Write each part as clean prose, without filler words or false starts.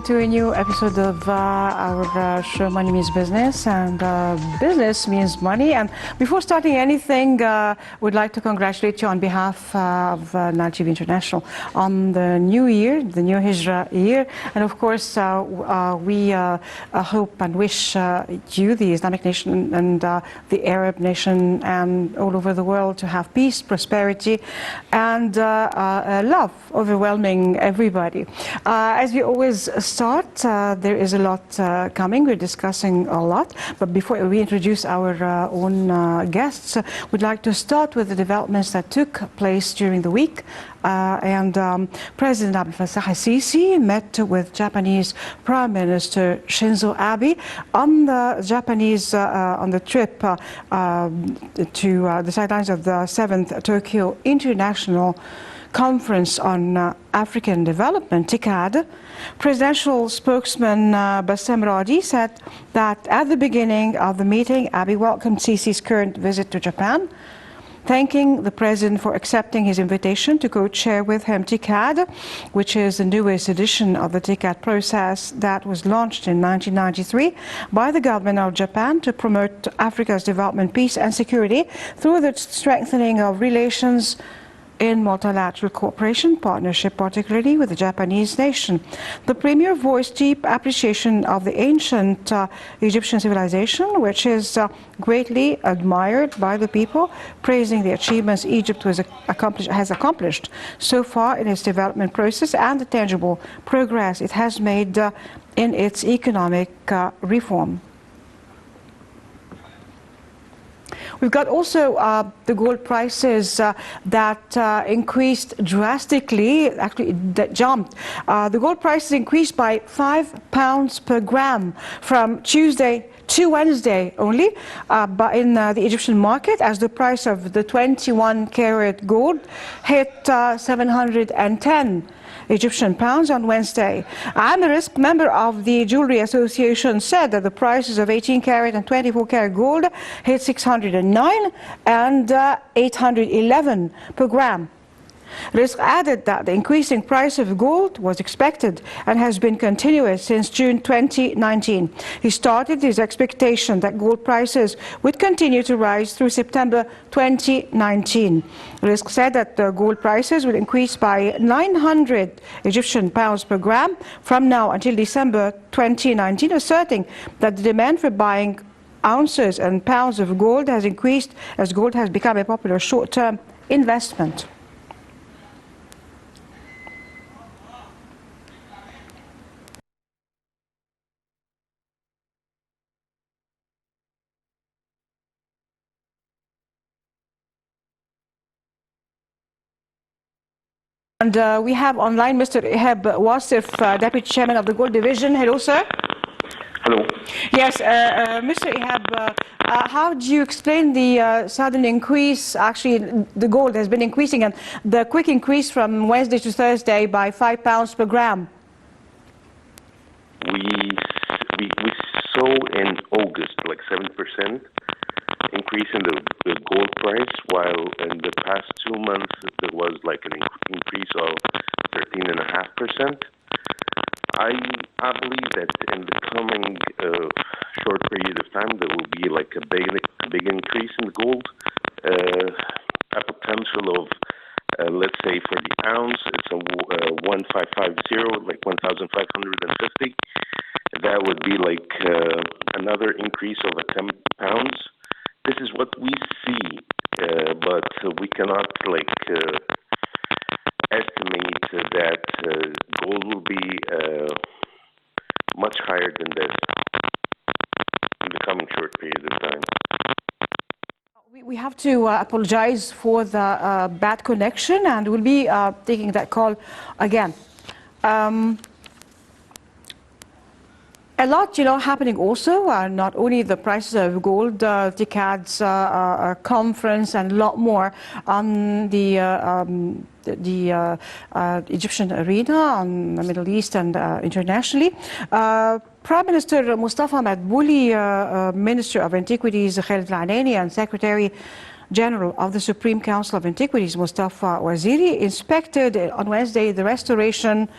welcome to a new episode of our show Money Means Business, and business means money. And before starting anything, we'd like to congratulate you on behalf of Nile TV International on the new year, the new Hijra year. And of course, we hope and wish you, the Islamic nation and the Arab nation and all over the world, to have peace, prosperity and love overwhelming everybody. As we always start, there is a lot coming. We're discussing a lot. But before we introduce our own guests, we'd like to start with the developments that took place during the week. President Abdel Fattah al-Sisi met with Japanese Prime Minister Shinzo Abe on the Japanese on the trip to the sidelines of the 7th Tokyo International Conference on African Development, TICAD. Presidential spokesman Bassem Radi said that at the beginning of the meeting, Abe welcomed Sisi's current visit to Japan, thanking the president for accepting his invitation to co-chair with him TICAD, which is the newest edition of the TICAD process that was launched in 1993 by the government of Japan to promote Africa's development, peace and security through the strengthening of relations in multilateral cooperation partnership, particularly with the Japanese nation. The premier voiced deep appreciation of the ancient Egyptian civilization, which is greatly admired by the people, praising the achievements Egypt has accomplished so far in its development process and the tangible progress it has made in its economic reform. We've got also the gold prices that increased drastically, actually that jumped. The gold prices increased by £5 per gram from Tuesday to Wednesday only, but in the Egyptian market, as the price of the 21-carat gold hit 710 Egyptian pounds on Wednesday. And the risk member of the Jewelry Association said that the prices of 18-carat and 24-carat gold hit 609 and 811 per gram. Risk added that the increasing price of gold was expected and has been continuous since June 2019. He started his expectation that gold prices would continue to rise through September 2019. Risk said that the gold prices will increase by 900 Egyptian pounds per gram from now until December 2019, asserting that the demand for buying ounces and pounds of gold has increased as gold has become a popular short-term investment. And we have online Mr. Ihab Wasif, Deputy Chairman of the Gold Division. Hello, sir. Hello. Yes, Mr. Ihab, how do you explain the sudden increase? Actually, the gold has been increasing, and the quick increase from Wednesday to Thursday by £5 per gram. We saw in August like 7% increase in the gold price, while in the past 2 months there was like an increase of 13.5%. I believe that in the coming short period of time there will be like a big increase in the gold, a potential of let's say for the ounce it's a 1550, like 1,550. That would be like another increase of 10 pounds. This is what we see, but we cannot like estimate that gold will be much higher than this in the coming short period of time. We have to apologize for the bad connection, and we'll be taking that call again. A lot, happening also, not only the prices of gold, TICAD's conference, and a lot more on the Egyptian arena, on the Middle East and internationally. Prime Minister Mustafa Madbouli, Minister of Antiquities Khalid Al-Anaini, and Secretary General of the Supreme Council of Antiquities Mustafa Waziri inspected on Wednesday the restoration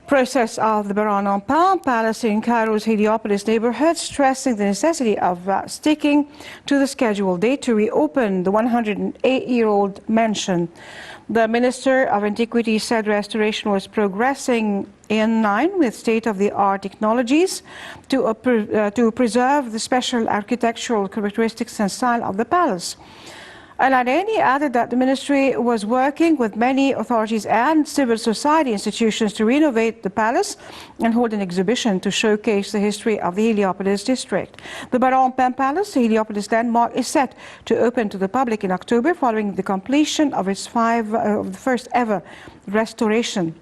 process of the Baran-Empire Palace in Cairo's Heliopolis neighborhood, stressing the necessity of sticking to the scheduled date to reopen the 108-year-old mansion. The Minister of Antiquities said restoration was progressing in line with state-of-the-art technologies to preserve the special architectural characteristics and style of the palace. Al-Anaini added that the ministry was working with many authorities and civil society institutions to renovate the palace and hold an exhibition to showcase the history of the Heliopolis district. The Baran-Empire Palace, the Heliopolis landmark, is set to open to the public in October following the completion of its the first ever restoration.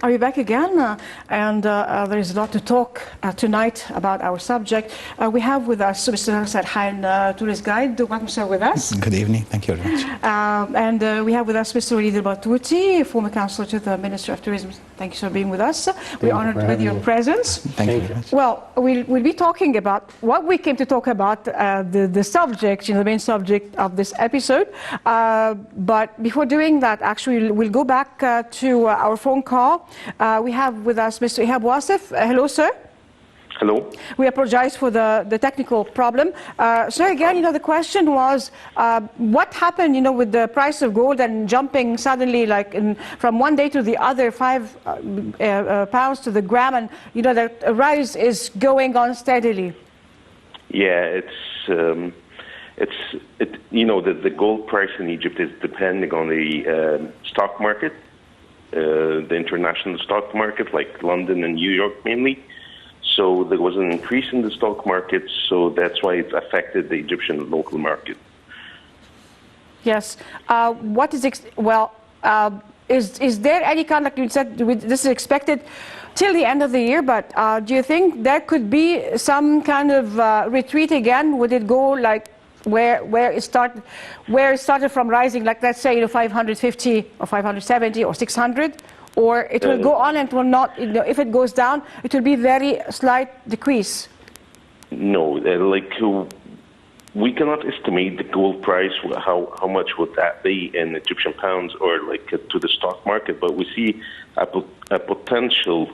Are we back again? There is a lot to talk tonight about our subject. We have with us Mr. Sarhan, tourist guide. Welcome, sir, with us. Good evening. Thank you very much. We have with us Mr. Walid Al-Batouti, former counselor to the Minister of Tourism. Thank you for being with us. We're honored with your presence. Thank you very much. Well, we'll be talking about what we came to talk about, the subject, the main subject of this episode. But before doing that, actually, we'll go back to our phone call. We have with us Mr. Ihab Wasif. Hello, sir. Hello. We apologize for the technical problem. Sir, again, the question was, what happened, with the price of gold and jumping suddenly, from one day to the other, 5 pounds to the gram, and the rise is going on steadily. Yeah, the gold price in Egypt is depending on the stock market, the international stock market, like London and New York mainly. So there was an increase in the stock market, so that's why it affected the Egyptian local market. Yes. What is is there any kind, like you said, this is expected till the end of the year, but do you think there could be some kind of retreat again? Would it go like where it started from rising, like let's say 550 or 570 or 600? Or it will go on and will not, if it goes down, it will be very slight decrease? No, we cannot estimate the gold price, how much would that be in Egyptian pounds or to the stock market, but we see a potential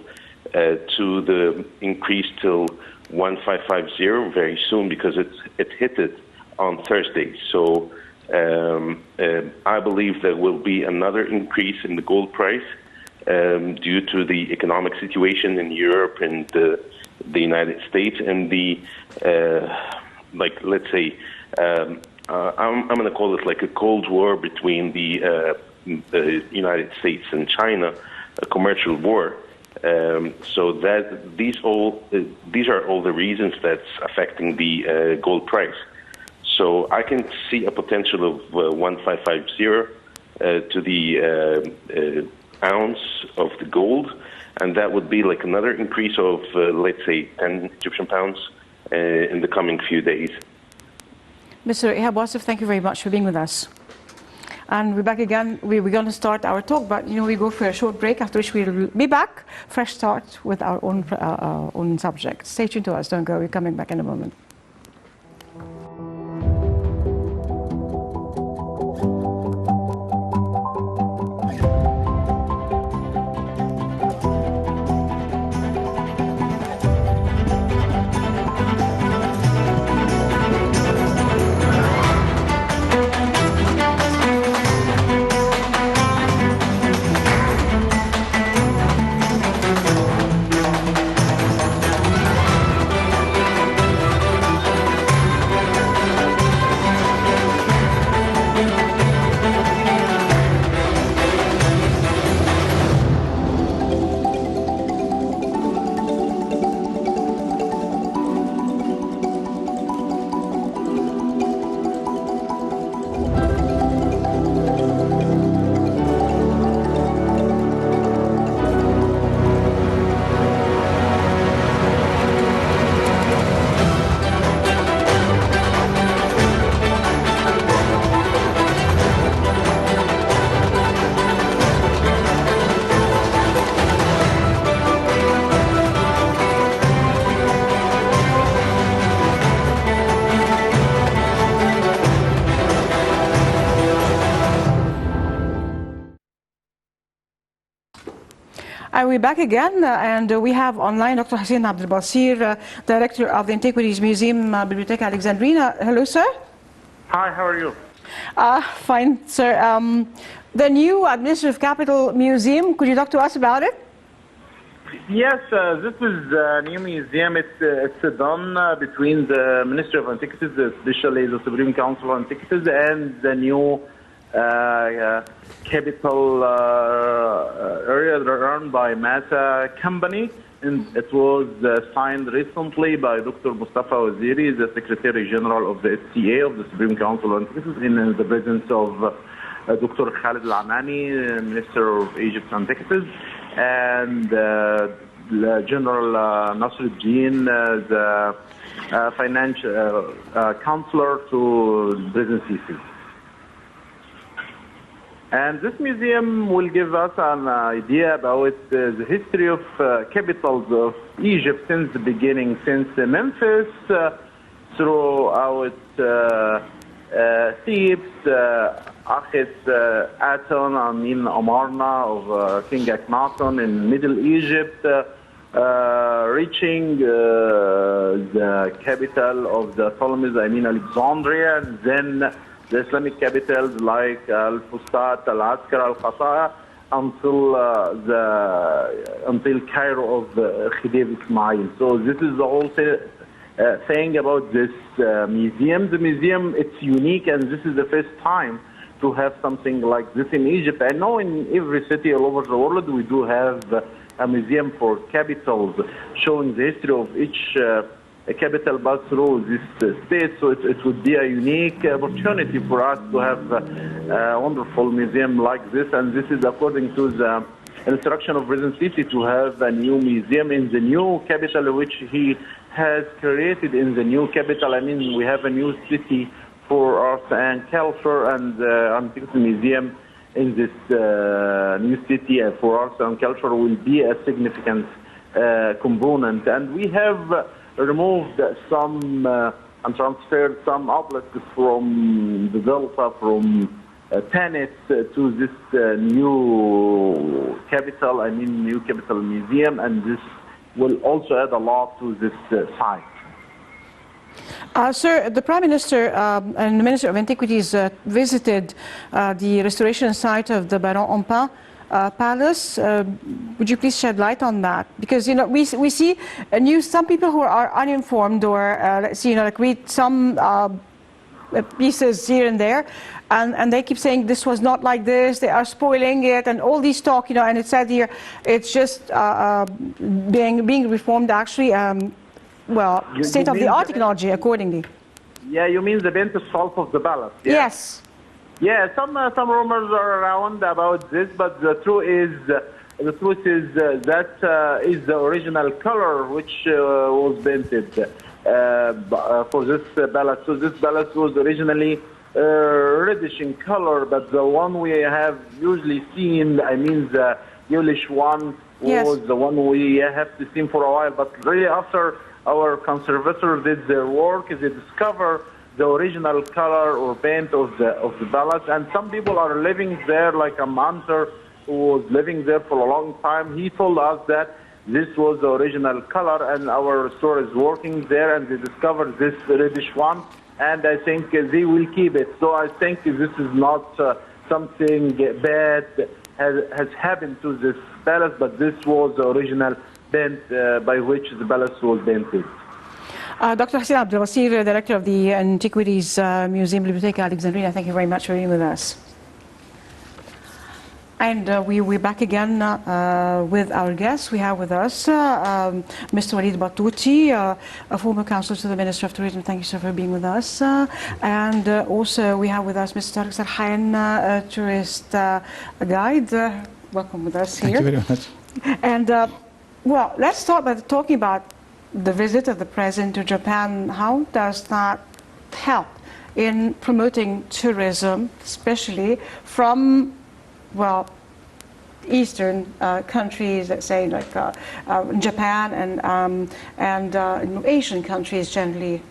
to the increase till 1550 very soon, because it hit it on Thursday. So I believe there will be another increase in the gold price due to the economic situation in Europe and the United States and the let's say I'm going to call it like a Cold War between the United States and China, a commercial war. So that these are all the reasons that's affecting the gold price. So I can see a potential of 1550 to the ounce of the gold, and that would be like another increase of let's say 10 Egyptian pounds in the coming few days. Mr. Ihab Wasif, thank you very much for being with us. And we're back again. We're going to start our talk, but we go for a short break, after which we'll be back. Fresh start with our own subject. Stay tuned to us. Don't go. We're coming back in a moment. And we're back again, and we have online Dr. Hussein Abdel Basir, Director of the Antiquities Museum, Bibliotheca Alexandrina. Hello, sir. Hi, how are you? Fine, sir. The new Administrative Capital Museum, could you talk to us about it? Yes, this is a new museum. It's done between the Ministry of Antiquities, especially the Supreme Council of Antiquities, and the new capital area run by Mata Company. And it was signed recently by Dr. Mustafa Waziri, the Secretary General of the SCA of the Supreme Council of Antiquities, in the presence of Dr. Khalid Al-Amani, Minister of Egypt's Antiquities, and General Nasruddin, the financial counselor to President Sisi. And this museum will give us an idea about the history of capitals of Egypt since the beginning, since Memphis, throughout Thebes, Akhet, Aton, Amarna of King Akhenaten in Middle Egypt, reaching the capital of the Ptolemies, Alexandria, and then the Islamic capitals like Al-Fustat, Al-Askar, Al-Qasaya, until Cairo of Khedive Ismail. So this is the whole thing about this museum. The museum, it's unique, and this is the first time to have something like this in Egypt. I know in every city all over the world we do have a museum for capitals showing the history of each capital but through this state. So it would be a unique opportunity for us to have a wonderful museum like this. And this is according to the instruction of President Sisi to have a new museum in the new capital, which he has created in the new capital. We have a new city for arts and culture, and Antiquities Museum in this new city for arts and culture will be a significant component. And we have removed some and transferred some objects from the Delta, from Tanis to this new capital, new capital museum, and this will also add a lot to this site. Sir, the Prime Minister and the Minister of Antiquities visited the restoration site of the Baron Ompin Palace. Would you please shed light on that? Because we see some people who are uninformed, or let's see, like read some pieces here and there, and they keep saying this was not like this, they are spoiling it, and all these talk, and it said here it's just being reformed actually. Well, state-of-the-art technology, accordingly. Yeah, you mean the bent salt of the palace? Yeah? Yes. Yeah, some rumors are around about this, but the truth is that is the original color which was painted for this palace. So this palace was originally reddish in color, but the one we have usually seen, the yellowish one, was the one we have to see for a while. But really, after our conservator did their work, they discover the original color or paint of the palace. And some people are living there, like a hunter who was living there for a long time. He told us that this was the original color, and our store is working there, and they discovered this reddish one, and I think they will keep it. So I think this is not something bad has happened to this palace, but this was the original paint by which the palace was painted. Dr. Hussein Abdel Basir, Director of the Antiquities Museum, Bibliotheca Alexandrina, thank you very much for being with us. And we're back again with our guests. We have with us Mr. Walid Batouti, a former counselor to the Minister of Tourism. Thank you, sir, for being with us. And also we have with us Mr. Tariq Sarhan, a tourist guide. Welcome with us here. Thank you very much. And well, let's start by talking about the visit of the President to Japan. How does that help in promoting tourism, especially from, well, Eastern countries, let's say, like Japan and Asian countries generally?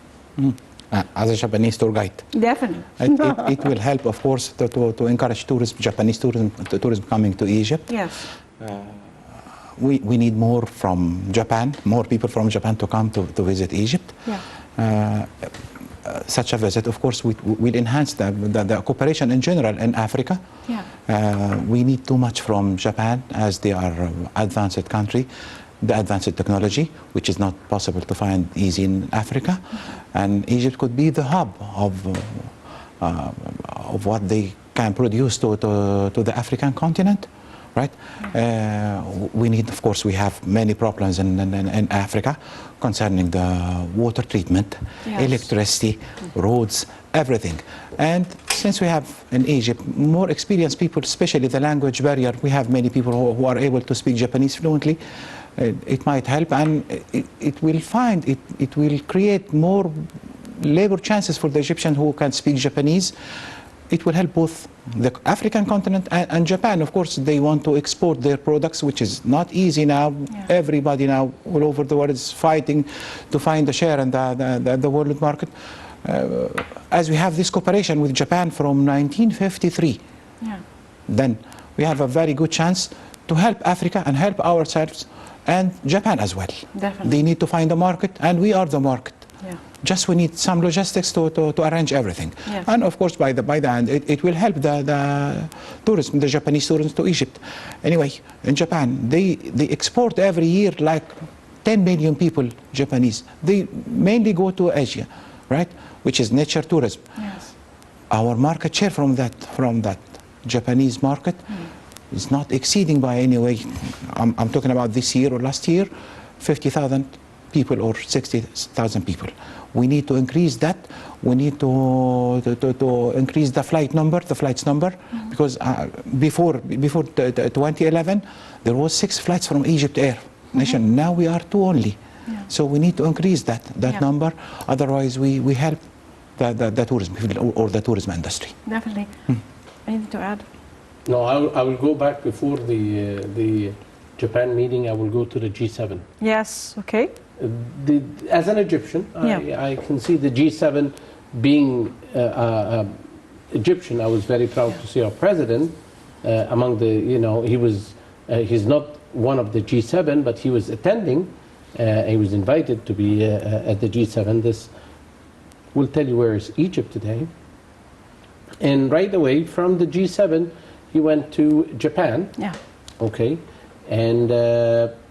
As a Japanese tour guide. Definitely. It will help, of course, to encourage tourism, Japanese tourism coming to Egypt. Yes. we need more from Japan, more people from Japan to come to visit Egypt. Yeah. Such a visit, of course, will enhance the cooperation in general in Africa. Yeah. We need too much from Japan, as they are advanced country, the advanced technology, which is not possible to find easy in Africa. And Egypt could be the hub of what they can produce to the African continent. Right? We need, of course, we have many problems in Africa concerning the water treatment, yes, electricity, roads, everything. And since we have in Egypt more experienced people, especially the language barrier, we have many people who are able to speak Japanese fluently. It might help, and it will create more labor chances for the Egyptians who can speak Japanese. It will help both the African continent and Japan. Of course, they want to export their products, which is not easy now. Yeah. Everybody now all over the world is fighting to find a share in the world market. As we have this cooperation with Japan from 1953, Yeah. then we have a very good chance to help Africa and help ourselves and Japan as well. Definitely. They need to find a market, and we are the market. Yeah. Just we need some logistics to arrange everything. Yes. And of course, by the end, it will help the tourism, the Japanese tourists to Egypt. Anyway, in Japan, they export every year like 10 million people, Japanese. They mainly go to Asia, right? Which is nature tourism. Yes. Our market share from that Japanese market is not exceeding by any way. I'm talking about this year or last year, 50,000 people or 60,000 people. We need to increase that. We need to increase the flights number, because before 2011 there was 6 flights from Egypt Air Nation. Now we are 2 only. Yeah. So we need to increase that Yeah. number. Otherwise, we help the tourism or the tourism industry. Definitely. Anything to add? No, I will go back before the Japan meeting. I will go to the G7. Yes. Okay. As an Egyptian, Yeah. I can see the G7 being Egyptian. I was very proud to see our president among the, he's not one of the G7, but he was attending. He was invited to be at the G7. This will tell you where is Egypt today. And right away from the G7, he went to Japan. Yeah. Okay. And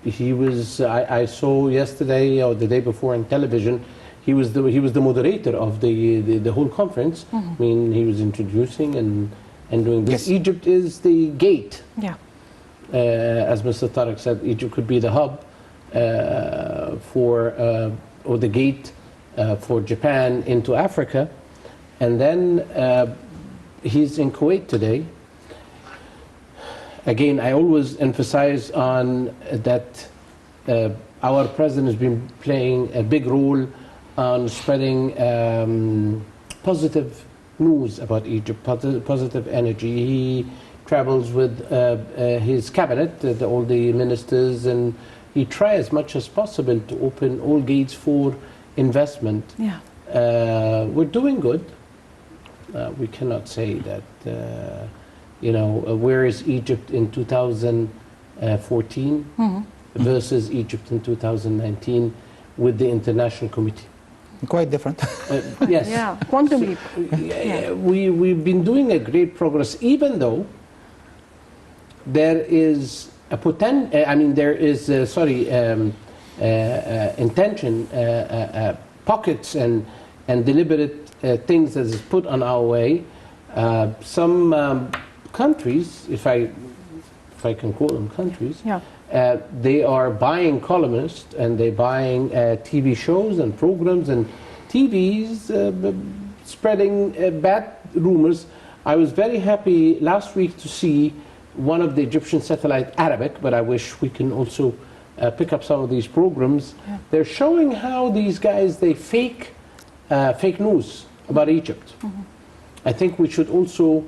he was, I saw yesterday or the day before on television, he was the moderator of the whole conference. I mean, he was introducing and doing this. Yes. Egypt is the gate. Yeah. As Mr. Tariq said, Egypt could be the hub or the gate for Japan into Africa. And then he's in Kuwait today. Again, I always emphasize on that our president has been playing a big role on spreading positive news about Egypt, positive energy. He travels with his cabinet, all the ministers, and he tries as much as possible to open all gates for investment. Yeah. We're doing good. We cannot say that, where is Egypt in 2014 versus Egypt in 2019 with the international committee. Quite different. Yes. Yeah. Quantum leap. We've been doing a great progress, even though there is a intention, pockets and deliberate things that is put on our way. Some countries, if I can call them countries, Yeah. they are buying columnists and they're buying TV shows and programs and TVs spreading bad rumors. I was very happy last week to see one of the Egyptian satellite, Arabic, but I wish we can also pick up some of these programs. Yeah. They're showing how these guys, they fake news about Egypt. I think we should also,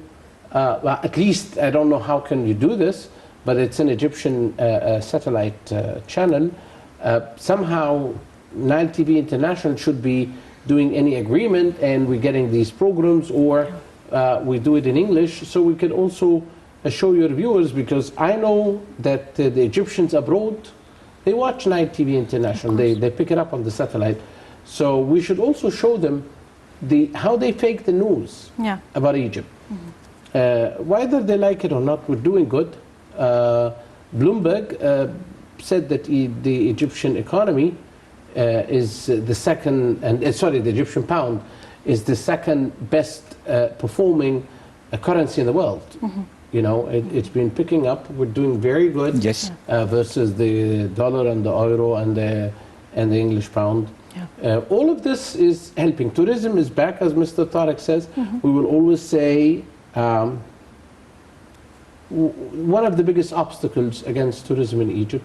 well, at least, I don't know how can you do this, but it's an Egyptian satellite channel. Somehow, Nile TV International should be doing any agreement and we're getting these programs, or we do it in English, so we could also show your viewers, because I know that the Egyptians abroad, they watch Nile TV International. They pick it up on the satellite. So we should also show them how they fake the news about Egypt. Whether they like it or not, we're doing good. Bloomberg said that the Egyptian economy is the second, the Egyptian pound is the second best performing currency in the world. You know, it's been picking up. We're doing very good versus the dollar and the euro and the English pound. All of this is helping. Tourism is back, as Mr. Tariq says. We will always say one of the biggest obstacles against tourism in Egypt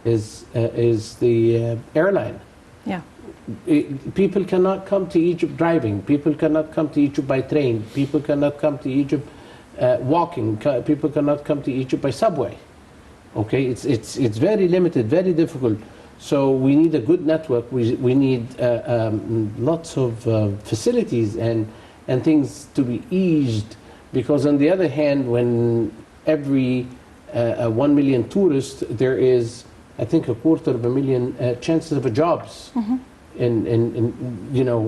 is the airline. People cannot come to Egypt driving. People cannot come to Egypt by train. People cannot come to Egypt walking. People cannot come to Egypt by subway. Okay, it's very limited, very difficult. So we need a good network. We need lots of facilities and things to be eased, because on the other hand, when every 1 million tourists, there is, I think, 250,000 chances of jobs. In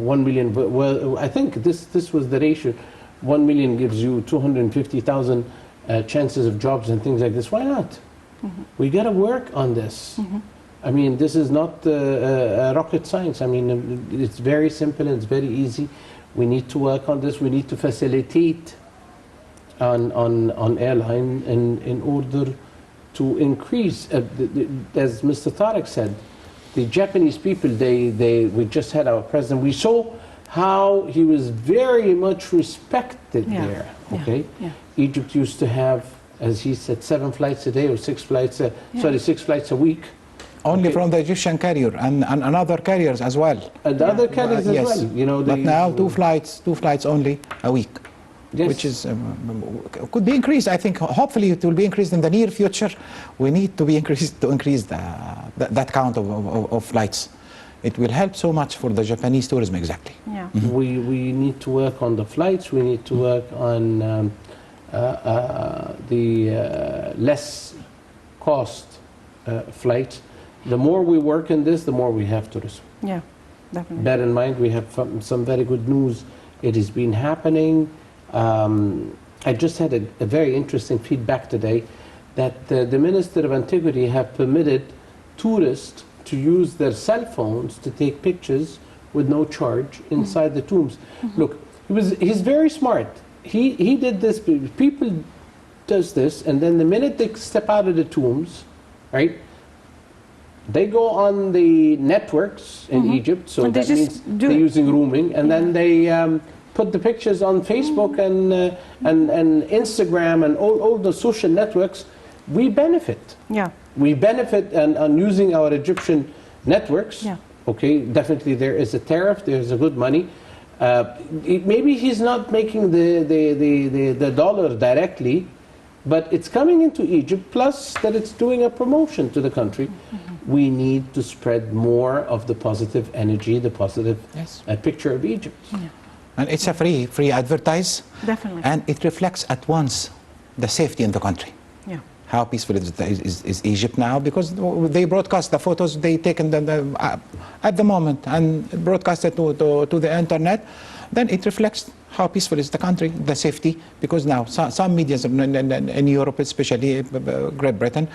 1 million. Well, I think this was the ratio. 1 million gives you 250,000 chances of jobs and things like this. Why not? We got to work on this. I mean, this is not rocket science. I mean, it's very simple and it's very easy. We need to work on this. We need to facilitate on airline in order to increase, as Mr. Tariq said, the Japanese people, we just had our president, we saw how he was very much respected there, okay? Egypt used to have, as he said, 7 flights a day or 6 flights, 6 flights a week. Only from the Egyptian carrier and other carriers as well. And other carriers as well. You know, but now 2 flights only a week. Which is could be increased. I think hopefully it will be increased in the near future. We need to increase that count of flights. It will help so much for the Japanese tourism. Exactly. We need to work on the flights. We need to work on the less cost flights. The more we work in this, the more we have tourism. Yeah, definitely. Bear in mind, we have some very good news. It has been happening. I just had a very interesting feedback today that the Minister of Antiquity have permitted tourists to use their cell phones to take pictures with no charge inside the tombs. Look, he's very smart. He did this. People does this, and then the minute they step out of the tombs, right, they go on the networks in Egypt, so that means they're using roaming, and then they put the pictures on Facebook and Instagram and all the social networks. We benefit. We benefit on using our Egyptian networks. Okay, definitely there is a tariff, there's a good money. Maybe he's not making the dollar directly, but it's coming into Egypt, plus that it's doing a promotion to the country. We need to spread more of the positive energy, the positive picture of Egypt. And it's a free advertise. Definitely. And it reflects at once the safety in the country. How peaceful is Egypt now, because they broadcast the photos they taken at the moment and broadcast it to the internet. Then it reflects how peaceful is the country, the safety, because now some media in Europe, especially Great Britain,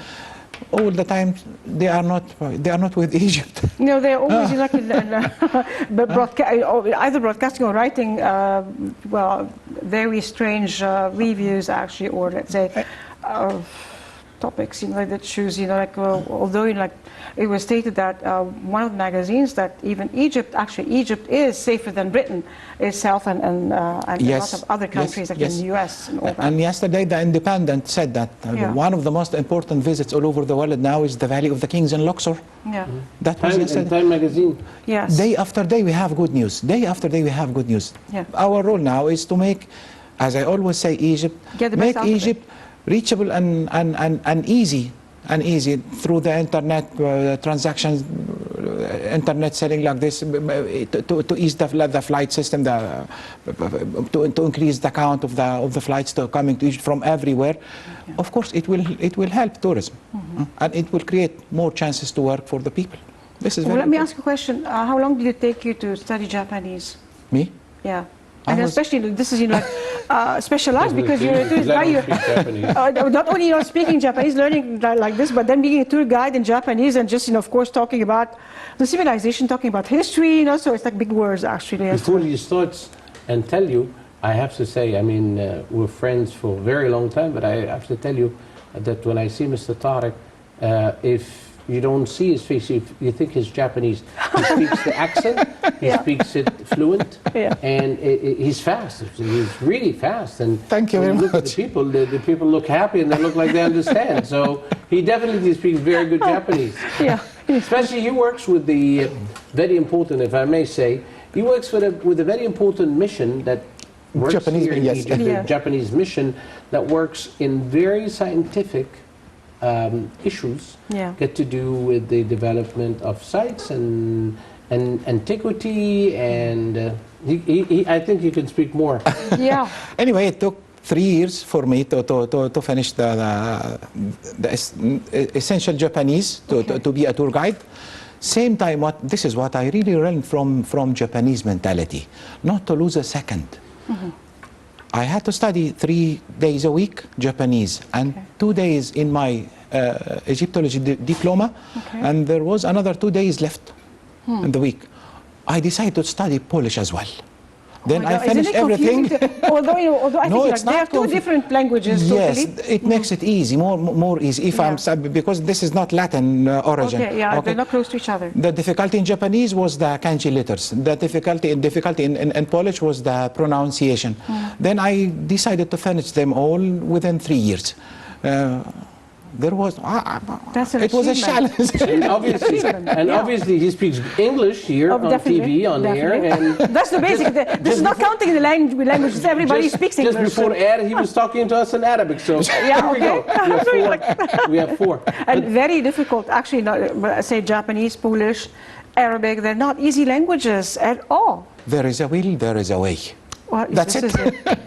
all the time they are not with Egypt. No, they're always either broadcasting or writing very strange reviews, actually, or let's say topics, that choose, although it was stated that one of the magazines that even Egypt is safer than Britain itself and a lot of other countries like in the US and all that. And yesterday the Independent said that one of the most important visits all over the world now is the Valley of the Kings in Luxor. That was yesterday. Time magazine. Yes. Day after day we have good news. Day after day we have good news. Our role now is to make, as I always say, make Egypt reachable and easy through the internet transactions, internet selling like this to ease the flight system, to increase the count of the flights coming to Egypt from everywhere. Yeah. Of course, it will help tourism, and it will create more chances to work for the people. This is Well, very let me important. ask you a question. How long did it take you to study Japanese? Me? Yeah. I And was- especially, this is, specialized because you're a tourist. Now I you're, don't speak Japanese. not only speaking Japanese, learning like this, but then being a tour guide in Japanese and just, of course, talking about the civilization, talking about history, so it's like big words, actually. Before he starts and tell you, I have to say, I mean, we're friends for a very long time, but I have to tell you that when I see Mr. Tariq, if you don't see his face, you think he's Japanese. He speaks the accent, he Yeah. speaks it fluent, Yeah. and he's fast. He's really fast. And Thank you when very look at much. the people look happy and they look like they understand. So he definitely speaks very good Japanese. Yeah. Especially he works with the very important, if I may say, he works with a very important mission that works Japanese, here in yes. Egypt, Yeah. a Japanese mission that works in very scientific issues, Yeah. get to do with the development of sites and antiquity, and I think he can speak more. Yeah. Anyway, it took 3 years for me to finish the essential Japanese to be a tour guide. Same time, this is what I really learned from Japanese mentality, not to lose a second. I had to study 3 days a week Japanese and 2 days in my Egyptology diploma, and there was another 2 days left in the week. I decided to study Polish as well. Then I finished everything. Although I No, think it's they not have two different languages. Yes, Totally. it makes it easy, more easy. If I'm because this is not Latin origin. Okay, yeah, they're not close to each other. The difficulty in Japanese was the kanji letters. The difficulty in Polish was the pronunciation. Then I decided to finish them all within 3 years. There was That's an it was a achievement. challenge. And obviously he speaks English here Oh, on definitely, TV, on air, definitely. and That's the basic. This is not counting the languages. Everybody speaks English. Just before air, he was talking to us in Arabic. So Yeah, here we go. We have four. And very difficult, actually, say Japanese, Polish, Arabic, they're not easy languages at all. There is a will, there is a way. Well, That's this it. is it.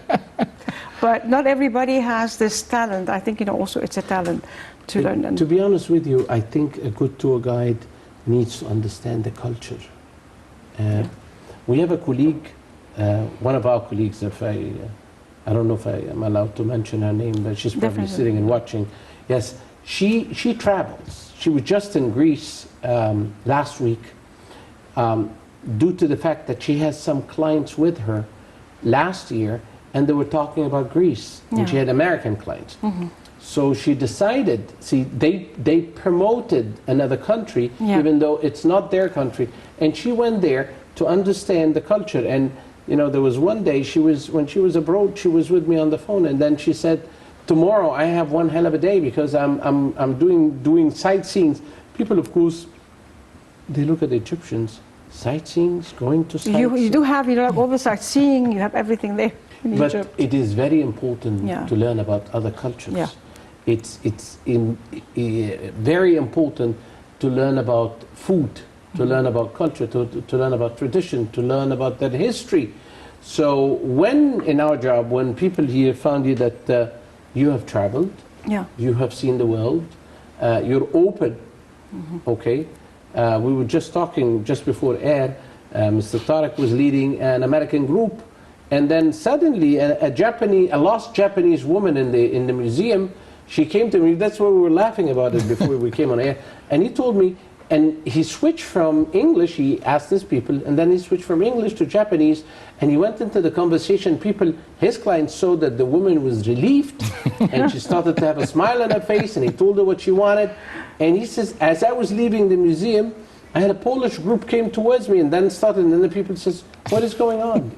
But not everybody has this talent. I think, also it's a talent to learn. And To be honest with you, I think a good tour guide needs to understand the culture. We have a colleague, one of our colleagues, if I don't know if I am allowed to mention her name, but she's probably Definitely. sitting and watching. Yes, she travels. She was just in Greece last week due to the fact that she has some clients with her last year, and they were talking about Greece, and she Yeah. had American clients. So she decided, see, they promoted another country, Yeah. even though it's not their country, and she went there to understand the culture. And there was one day when she was abroad, she was with me on the phone, and then she said, "Tomorrow I have one hell of a day because I'm doing sightseeing." People, of course, they look at the Egyptians, sightseeing, going to sightseeing. you do have, like all the sightseeing, you have everything there in But Egypt. it is very important Yeah. to learn about other cultures. Yeah. It's very important to learn about food, to learn about culture, to learn about tradition, to learn about their history. So when in our job, when people here found you that you have traveled, Yeah. you have seen the world, you're open, okay? We were just talking just before air, Mr. Tariq was leading an American group, and then suddenly a lost Japanese woman in the museum, she came to me, that's why we were laughing about it before we came on air, and he told me, and he switched from English, he asked his people, and then he switched from English to Japanese, and he went into the conversation. His clients saw that the woman was relieved, and she started to have a smile on her face, and he told her what she wanted. And he says, as I was leaving the museum, I had a Polish group came towards me, and then the people says, what is going on?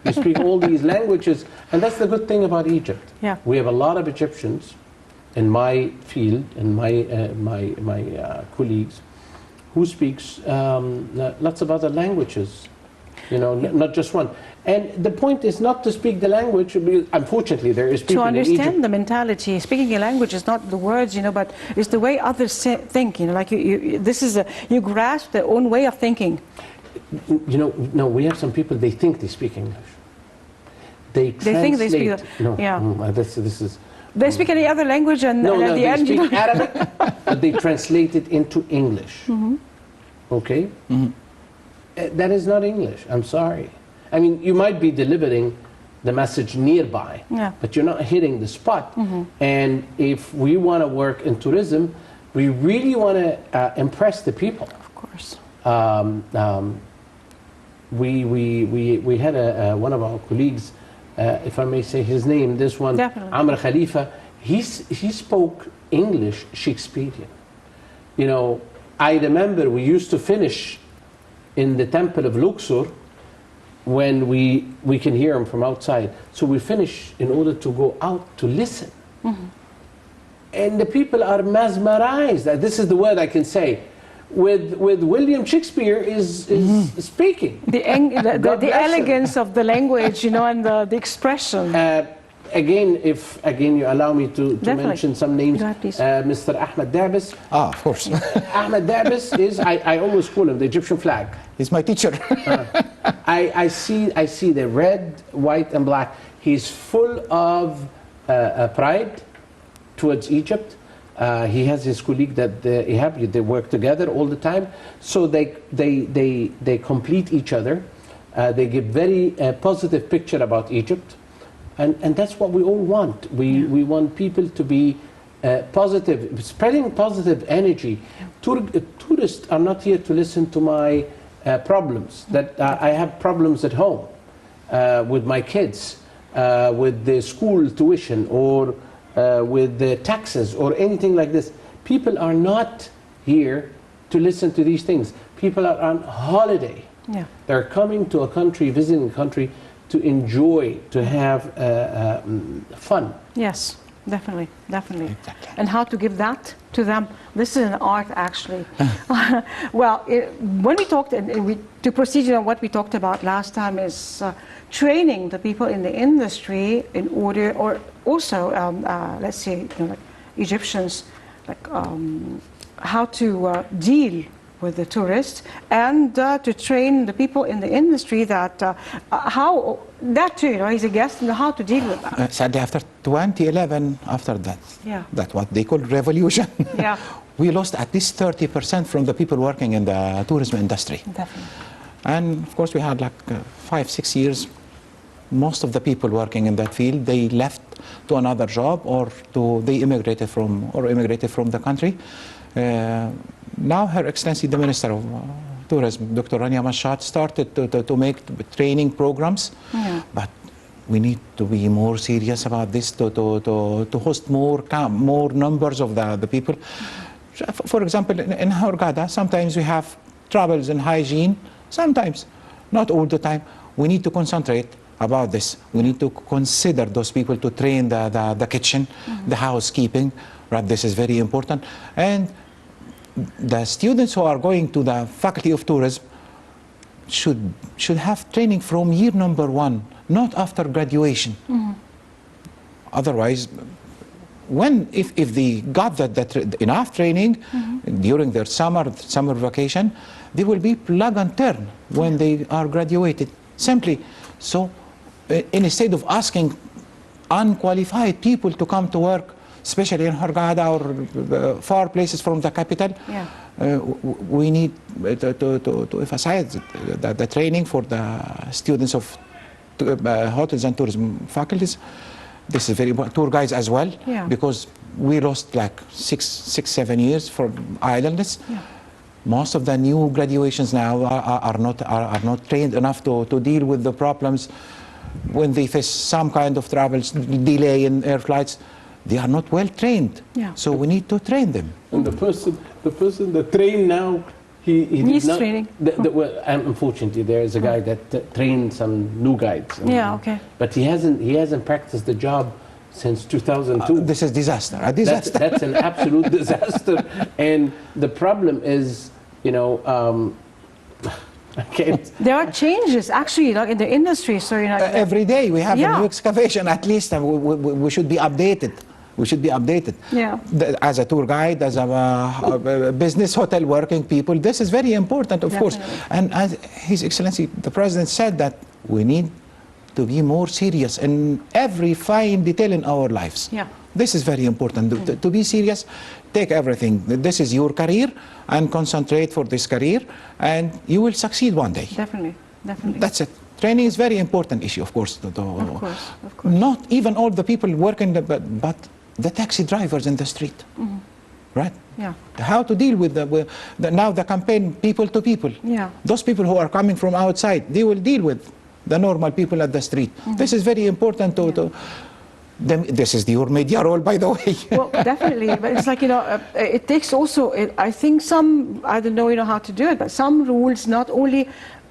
You speak all these languages, and that's the good thing about Egypt. Yeah. We have a lot of Egyptians in my field, and my colleagues, who speaks lots of other languages. You know, not just one. And the point is not to speak the language. Because unfortunately, there is people To in Egypt. understand the mentality, speaking a language is not the words, you know, but it's the way others think. You know, like you grasp their own way of thinking. You know, no, we have some people. They think they speak English. They think they speak. No, Yeah. This is. They speak any other language, and, No, and at no, the they end, you speak know. Arabic, but they translate it into English. Okay? That is not English. I'm sorry. I mean, you might be delivering the message nearby, Yeah. but you're not hitting the spot. And if we want to work in tourism, we really want to impress the people. Of course. We had one of our colleagues, if I may say his name, this one, Definitely. Amr Khalifa, he spoke English Shakespearean. You know, I remember we used to finish in the temple of Luxor when we can hear him from outside. So we finish in order to go out to listen. And the people are mesmerized. This is the word I can say. With William Shakespeare is speaking. The God bless him. elegance of the language, you know, and the expression. Again, if you allow me to Definitely. mention some names, Go ahead, please. Mr. Ahmed Dabis. Of course. Ahmed Dabis is, I always call him the Egyptian flag. He's my teacher. I see the red, white, and black. He's full of pride towards Egypt. He has his colleague that they work together all the time. So they complete each other. They give very positive picture about Egypt. And that's what we all want. We want people to be positive, spreading positive energy. Tourists are not here to listen to my problems. That I have problems at home with my kids, with the school tuition, or with the taxes, or anything like this. People are not here to listen to these things. People are on holiday. Yeah. They're coming to a country, visiting a country, to enjoy, to have fun. Yes, definitely. Exactly. And how to give that to them? This is an art, actually. Well, when we talked, to proceed on what we talked about last time, is training the people in the industry in order, or also, let's say, you know, like Egyptians, like how to deal with the tourists, and to train the people in the industry that how that too, you know, he's a guest, and how to deal with that. Sadly, after 2011, after that, Yeah. that what they call revolution, Yeah. we lost at least 30% from the people working in the tourism industry. Definitely. And of course, we had like 5-6 years. Most of the people working in that field, they left to another job, or they immigrated from the country. Now, Her Excellency the Minister of Tourism, Dr. Rania Mashat, started to make training programs, Yeah. but we need to be more serious about this, to host more numbers of the people. For example, in Hurghada, sometimes we have troubles in hygiene, sometimes, not all the time. We need to concentrate about this. We need to consider those people to train the kitchen, the housekeeping, right? This is very important. And the students who are going to the Faculty of Tourism should have training from year number 1, not after graduation. Otherwise, if they got enough training during their summer vacation, they will be plug and turn when they are graduated. Simply, so instead of asking unqualified people to come to work, especially in Hurghada or far places from the capital, Yeah. We need to emphasize the training for the students of hotels and tourism faculties. This is very important. Tour guides as well, Yeah. because we lost like 6-7 years for idleness. Yeah. Most of the new graduations now are not trained enough to deal with the problems when they face some kind of travels, delay in air flights. They are not well trained. Yeah. So we need to train them. And the person that trained now, he Needs did not, training. Well, unfortunately, there is a guy that trained some new guides. Yeah, okay. But he hasn't practiced the job since 2002. This is disaster. A disaster. That's an absolute disaster. And the problem is, you know, Okay. There are changes actually like in the industry. So Every day we have Yeah. a new excavation. At least we should be updated. We should be updated. Yeah. As a tour guide, as a business hotel working people, this is very important, of course. Definitely. And as His Excellency, the President said that we need to be more serious in every fine detail in our lives. Yeah. This is very important. To be serious, take everything. This is your career and concentrate for this career and you will succeed one day. Definitely, definitely. That's it. Training is very important issue, of course. Of course, of course. Not even all the people working, but the taxi drivers in the street, right? Yeah. How to deal with now the campaign people to people. Yeah. Those people who are coming from outside, they will deal with the normal people at the street. This is very important this is your media role, by the way. Well, definitely, but it's like, it takes also, I think I don't know, how to do it, but some rules, not only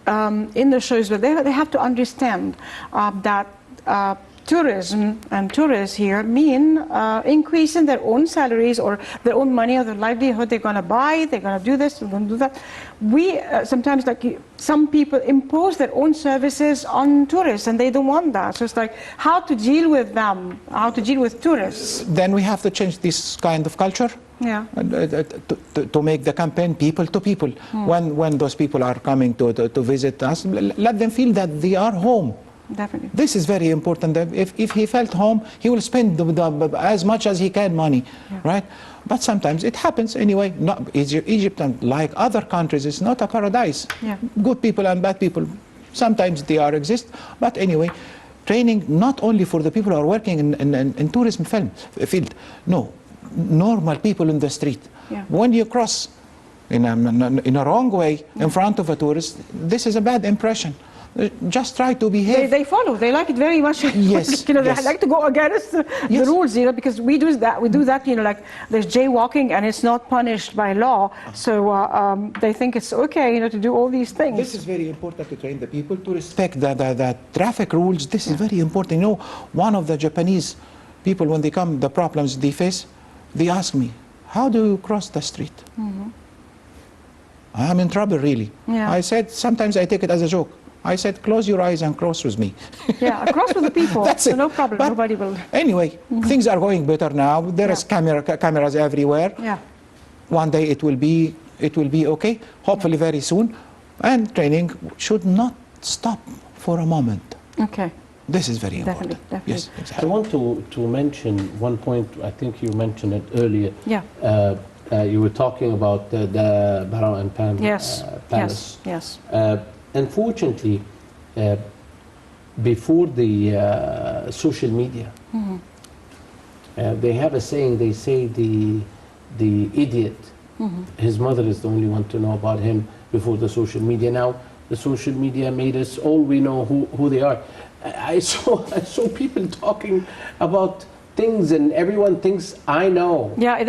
in the shows, but they have to understand that tourism and tourists here mean increasing their own salaries or their own money or their livelihood. They're going to buy, they're going to do this, they're going to do that. We sometimes, some people impose their own services on tourists and they don't want that. So it's like how to deal with them, how to deal with tourists. Then we have to change this kind of culture. Yeah. To make the campaign people to people. When those people are coming to visit us, let them feel that they are home. Definitely. This is very important. If he felt home, he will spend as much as he can money, right? But sometimes it happens anyway. Egypt, like other countries, is not a paradise. Yeah. Good people and bad people, sometimes they exist. But anyway, training not only for the people who are working in tourism field. No, normal people in the street. Yeah. When you cross in a wrong way in front of a tourist, this is a bad impression. Just try to behave. They follow. They like it very much. Yes. They yes. like to go against the rules, because we do that. We do that. Like there's jaywalking, and it's not punished by law. So they think it's okay, to do all these things. This is very important to train the people to respect the traffic rules. This is very important. One of the Japanese people, when they come, the problems they face, they ask me, "How do you cross the street?" I'm in trouble, really. Yeah. I said, sometimes I take it as a joke. I said, close your eyes and cross with me. Yeah, cross with the people. That's so it. no problem. But nobody will. Anyway, things are going better now. There is cameras everywhere. Yeah. One day it will be okay. Hopefully very soon. And training should not stop for a moment. Okay. This is very important. Definitely. Yes, I exactly. want to mention one point. I think you mentioned it earlier. Yeah. You were talking about the Barrow and Pam Palace. Yes. Unfortunately, before the social media, they have a saying. They say the idiot, his mother is the only one to know about him before the social media. Now the social media made us all we know who they are. I saw people talking about things and everyone thinks I know. Yeah,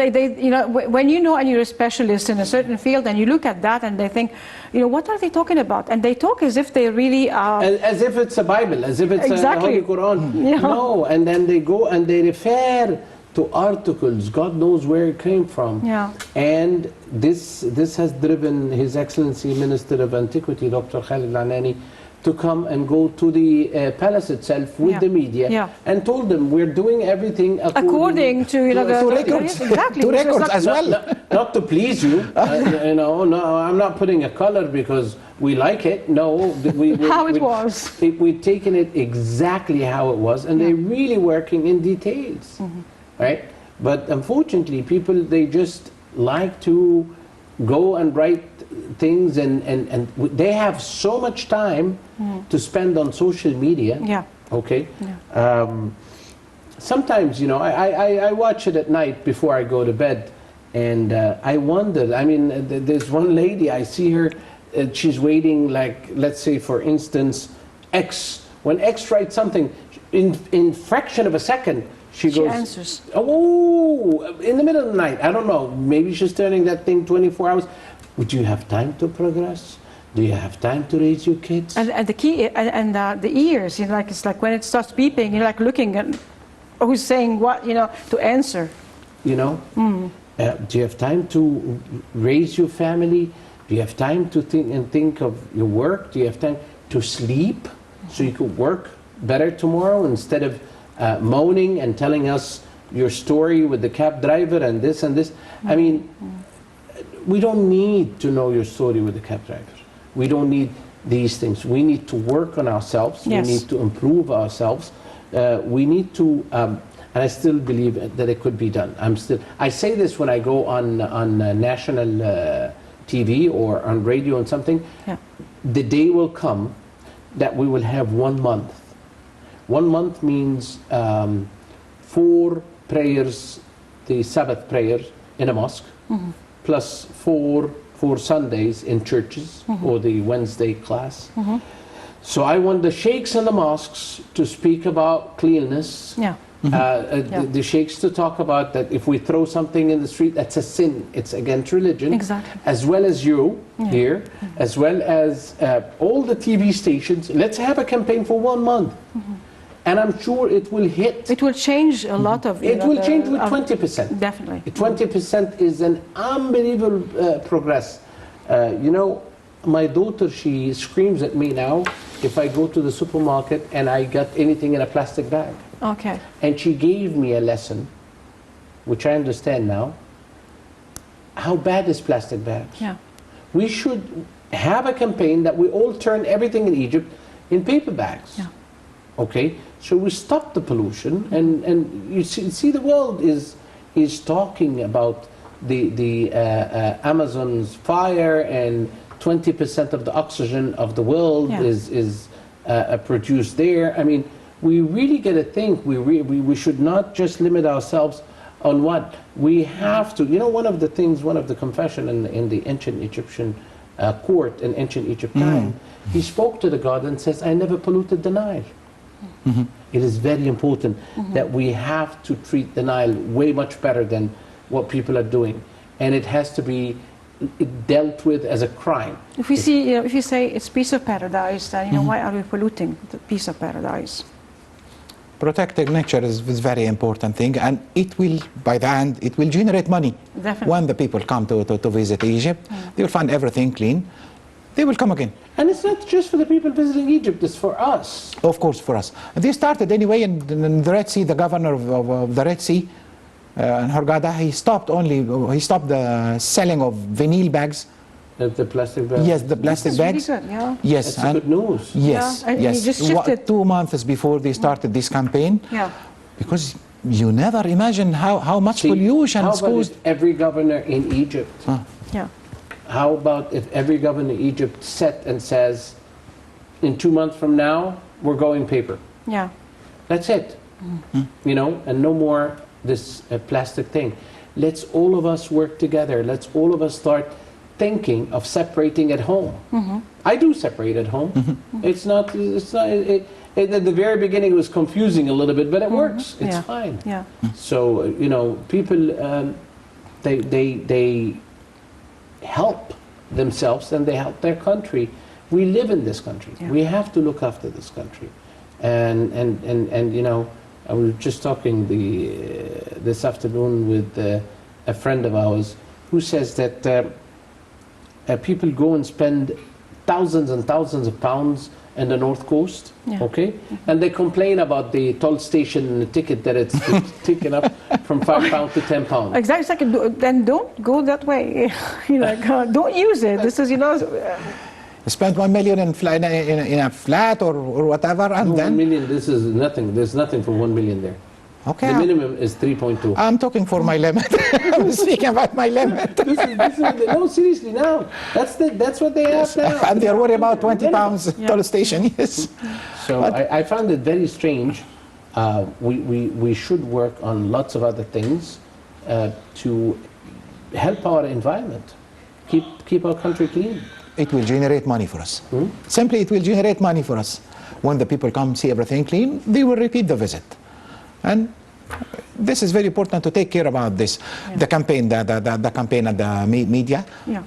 when you know and you're a specialist in a certain field and you look at that and they think, what are they talking about? And they talk as if they really are... As if it's a Bible, as if it's Exactly. a Holy Quran. Yeah. No, and then they go and they refer to articles, God knows where it came from. Yeah. And this has driven His Excellency Minister of Antiquity, Dr. Khalid Al-Anani, to come and go to the palace itself with the media and told them we're doing everything according to the records. Exactly. To records as well. not to please you. No, I'm not putting a color because we like it. No, How it was. We've taken it exactly how it was, and they're really working in details, right? But unfortunately, people, they just like to go and write things, and they have so much time to spend on social media. Yeah. Okay. Yeah. Sometimes, I watch it at night before I go to bed, and I wonder. I mean, there's one lady, I see her, she's waiting, like, let's say, for instance, X. When X writes something, in fraction of a second, she goes, answers. Oh, in the middle of the night, I don't know, maybe she's turning that thing 24 hours. Would you have time to progress? Do you have time to raise your kids? And the key, and the ears, it's like when it starts beeping, you're like looking at who's saying what, to answer. Do you have time to raise your family? Do you have time to think of your work? Do you have time to sleep so you could work better tomorrow instead of moaning and telling us your story with the cab driver and this and this? I mean, we don't need to know your story with the cab driver. We don't need these things. We need to work on ourselves. Yes. We need to improve ourselves. We need to, and I still believe that it could be done. I say this when I go on national TV or on radio and something. Yeah. The day will come that we will have 1 month. 1 month means 4 prayers, the Sabbath prayer in a mosque, plus 4 Sundays in churches, or the Wednesday class. So I want the sheikhs and the mosques to speak about cleanliness. Yeah. The sheikhs to talk about that if we throw something in the street, that's a sin. It's against religion. Exactly. As well as you here, as well as all the TV stations. Let's have a campaign for 1 month. And I'm sure it will hit. It will change a lot of... It will change with 20%. Definitely. 20% is an unbelievable progress. You know, my daughter, she screams at me now if I go to the supermarket and I got anything in a plastic bag. Okay. And she gave me a lesson, which I understand now. How bad is plastic bags? Yeah. We should have a campaign that we all turn everything in Egypt in paper bags. Yeah. Okay, so we stop the pollution, and you see the world is talking about the Amazon's fire, and 20% of the oxygen of the world is produced there. I mean, we really got to think. We should not just limit ourselves on what we have to. You know, one of the confession in the ancient Egyptian court in ancient Egypt time, he spoke to the God and says, "I never polluted the Nile." It is very important that we have to treat the Nile way much better than what people are doing, and it has to be dealt with as a crime. If we see, if you say it's piece of paradise, then why are we polluting the piece of paradise? Protecting nature is a very important thing, and it will, by the end, it will generate money. Definitely. When the people come to visit Egypt, they will find everything clean. They will come again. And it's not just for the people visiting Egypt, it's for us. Of course, for us. They started anyway in the Red Sea. The governor of the Red Sea, in Hurghada, he stopped the selling of vinyl bags. The plastic bags? Yes, the plastic bags. Really good, yeah. Yes, That's good news. Yes, Yeah, and yes. you just shifted. 2 months before they started this campaign. Yeah. Because you never imagine how much pollution is How about caused. if every governor in Egypt, Yeah. how about if every governor in Egypt set and says, in 2 months from now, we're going paper. Yeah. That's it. You know, and no more this plastic thing. Let's all of us work together. Let's all of us start thinking of separating at home. I do separate at home. It's not, at the very beginning it was confusing a little bit, but it works. It's fine. Yeah. So, you know, people, they help themselves and they help their country. We live in this country. Yeah. We have to look after this country. And you know, I was just talking this afternoon with a friend of ours who says that people go and spend thousands and thousands of pounds in the North Coast, okay? And they complain about the toll station ticket that it's taken up from £5 to £10. Exactly. Then don't go that way. Don't use it. This is, Spend 1 million in a flat or whatever, and No, then 1 million, this is nothing. There's nothing for 1 million there. okay. The minimum is 3.2. I'm talking for my limit. I'm speaking about my limit. No, seriously, now. That's what they have now. And they're worried about 20 pounds toll station, yes. So I found it very strange. We should work on lots of other things to help our environment, keep our country clean. It will generate money for us. Simply, it will generate money for us. When the people come see everything clean, they will repeat the visit. And this is very important to take care about this. The campaign, the campaign and the media. Yeah.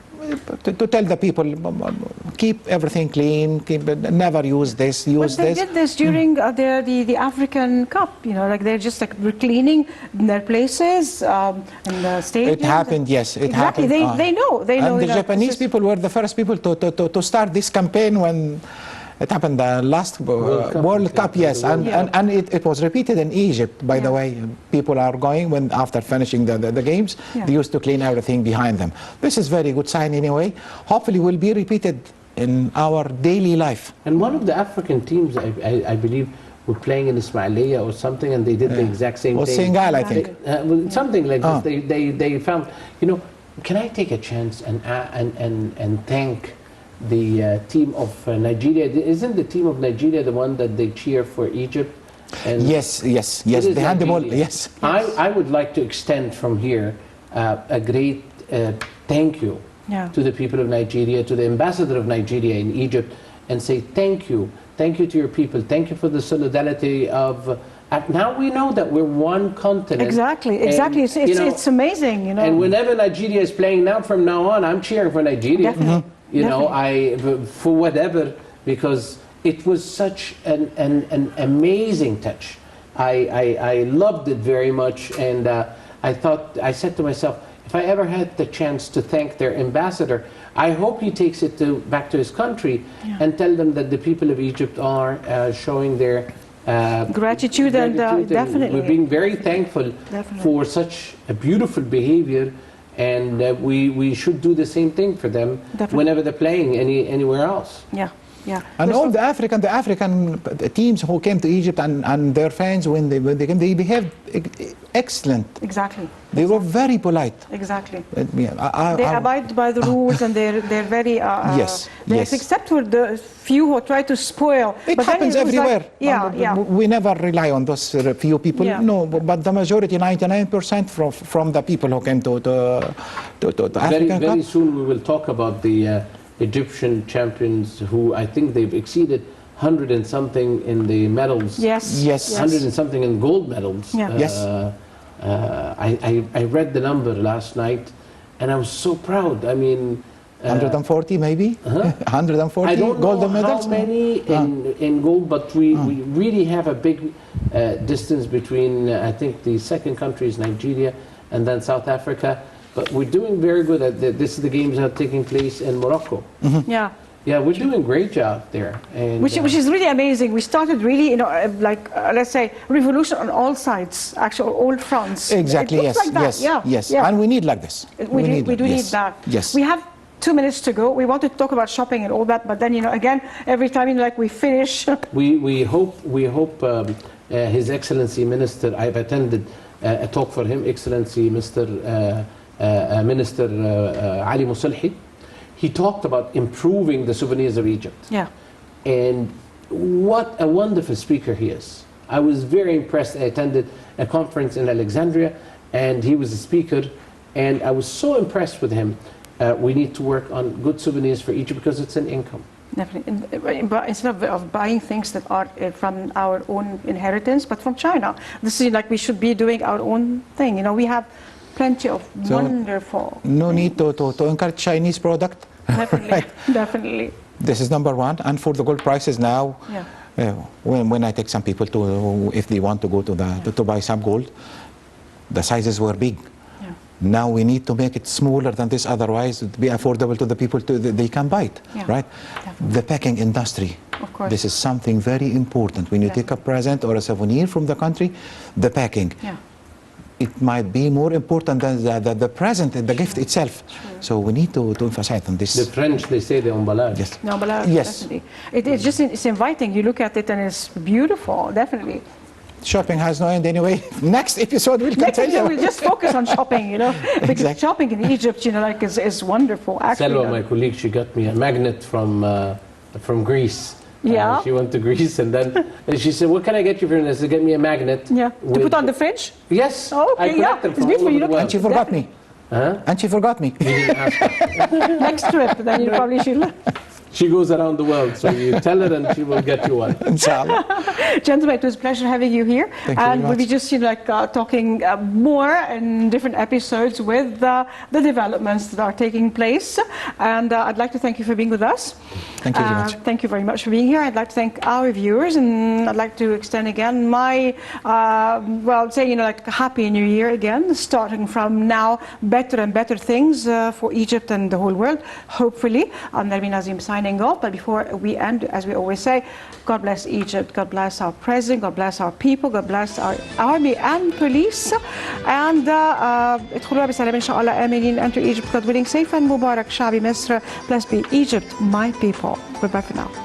To tell the people, keep everything clean, never use this, use But they this. did this during the African Cup, you know, like they're just like cleaning their places and the stadiums. It happened, yes, it exactly. happened. They know. And the you know, Japanese people were the first people to start this campaign when it happened the last World Cup, yes, and it was repeated in Egypt, by the way. People are going, when after finishing the games, they used to clean everything behind them. This is very good sign anyway. Hopefully will be repeated in our daily life. And one of the African teams, I believe, were playing in Ismailia or something, and they did the exact same Or thing. Senegal, I think. Well, something like this. They found, you know, can I take a chance and thank the team of Nigeria? Isn't the team of Nigeria the one that they cheer for Egypt? And Yes. The handball, yes. I would like to extend from here a great thank you to the people of Nigeria, to the ambassador of Nigeria in Egypt, and say thank you. Thank you to your people. Thank you for the solidarity of... now we know that we're one continent. Exactly. And, It's amazing, you know. And whenever Nigeria is playing now, from now on, I'm cheering for Nigeria. Definitely. You know, for whatever, because it was such an amazing touch. I loved it very much, and I said to myself, if I ever had the chance to thank their ambassador, I hope he takes it back to his country and tell them that the people of Egypt are showing their gratitude and definitely. We're being very thankful for such a beautiful behavior. And we should do the same thing for them whenever they're playing anywhere else. Yeah. And all the African teams who came to Egypt and their fans when they came, they behaved excellent. Exactly. They were very polite. Exactly. They abide by the rules, and they're very yes. except for the few who try to spoil. It but happens everywhere. Like, We never rely on those few people. No, but the majority, 99% from the people who came to African Very Cup. soon we will talk about the Egyptian champions, who I think they've exceeded 100 and something in the medals. Yes. 100 and something in gold medals. Yes. I read the number last night, and I was so proud. I mean, 140 maybe? 140 I don't golden know medals? how many in gold, but we really have a big distance between, I think the second country is Nigeria, and then South Africa. But we're doing very good at this. The games are taking place in Morocco. Yeah, we're doing a great job there. And, which is really amazing. We started really, you know, let's say, revolution on all sides, actually, all fronts. Exactly, It looks like that. yes. And we need like this. We do need that. Yes. We have 2 minutes to go. We wanted to talk about shopping and all that, but then, you know, again, every time, you know, like we finish. We hope His Excellency Minister, I've attended a talk for him, Excellency Minister Ali Musalhi. He talked about improving the souvenirs of Egypt. Yeah. And what a wonderful speaker he is. I was very impressed. I attended a conference in Alexandria, and he was a speaker, and I was so impressed with him. We need to work on good souvenirs for Egypt because it's an income. Definitely. But instead of buying things that are from our own inheritance, but from China. This is like we should be doing our own thing. You know, we have plenty of wonderful. No need to encourage Chinese product. Definitely, Right. Definitely. This is number one. And for the gold prices now, when I take some people to, if they want to go to buy some gold, the sizes were big. Now we need to make it smaller than this, otherwise it be affordable to the people, they can buy it, right? Definitely. The packing industry, of course. This is something very important. When you take a present or a souvenir from the country, the packing. It might be more important than the present, the gift itself. So we need to emphasize on this. The French, they say the emballage. Yes. The emballage, yes. Definitely. It's just it's inviting. You look at it and it's beautiful, definitely. Shopping has no end anyway. Next episode we'll continue. Next episode we'll just focus on shopping, you know, because exactly. shopping in Egypt, you know, like is wonderful. Actually, Selwa, my colleague, she got me a magnet from Greece. Yeah. She went to Greece and then she said, "What can I get you for this?" She said, "Get me a magnet." Yeah. To put on the fridge? Yes. Oh, okay, I collected It's from beautiful. You know, and she forgot me. And she forgot me. You didn't ask her. Next trip, then you probably should. she goes around the world. So you tell her and she will get you one. Inshallah. Gentlemen, it was a pleasure having you here. Thank you and very we'll be much. just talking more in different episodes with the developments that are taking place. And I'd like to thank you for being with us. Thank you very much. Thank you very much for being here. I'd like to thank our viewers, and I'd like to extend again my, Happy New Year again, starting from now, better and better things for Egypt and the whole world, hopefully. I'm Nermeen Nazim signing off, but before we end, as we always say, God bless Egypt, God bless our president, God bless our people, God bless our army and police, and ادخلوها بسلام إن شاء الله آمنين. Enter Egypt, God willing, safe and Mubarak, شعب مصر. Blessed be Egypt, my people. Goodbye for now.